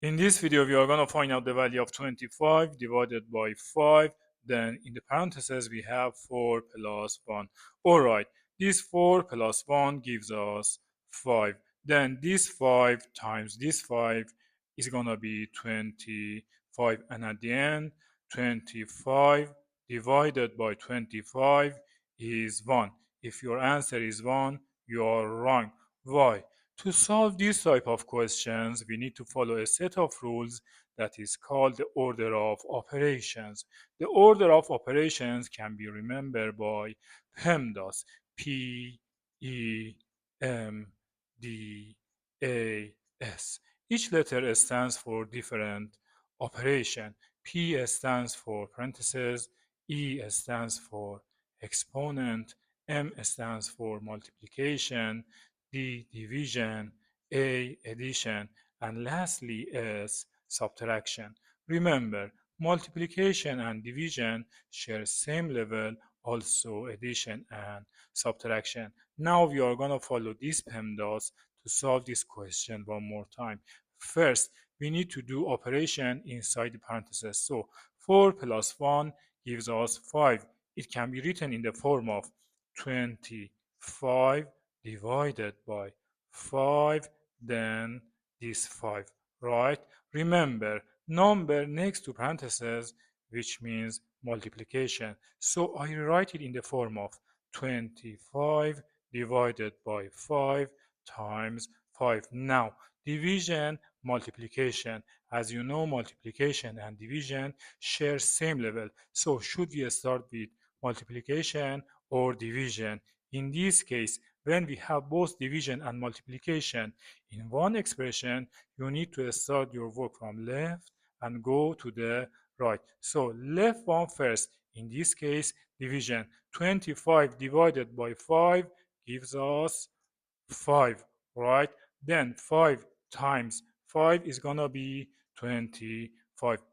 In this video, we are going to find out the value of 25 divided by 5. Then in the parentheses, we have 4 plus 1. Alright, this 4 plus 1 gives us 5. Then this 5 times this 5 is going to be 25. And at the end, 25 divided by 25 is 1. If your answer is 1, you are wrong. Why? To solve this type of questions, we need to follow a set of rules that is called the order of operations. The order of operations can be remembered by PEMDAS. P, E, M, D, A, S. Each letter stands for different operation. P stands for parentheses, E stands for exponent, M stands for multiplication, D division, A addition, and lastly S subtraction. Remember, multiplication and division share same level, also addition and subtraction. Now we are going to follow these PEMDAS to solve this question one more time. First, we need to do operation inside the parentheses. So 4 plus 1 gives us 5. It can be written in the form of 25 divided by 5, then this 5, right? Remember, number next to parentheses, which means multiplication. So I write it in the form of 25 divided by 5 times 5. Now, division, multiplication. As you know, multiplication and division share same level. So should we start with multiplication or division? In this case, when we have both division and multiplication in one expression, you need to start your work from left and go to the right. So left one first. In this case, division. 25 divided by 5 gives us 5, right? Then 5 times 5 is gonna be 25.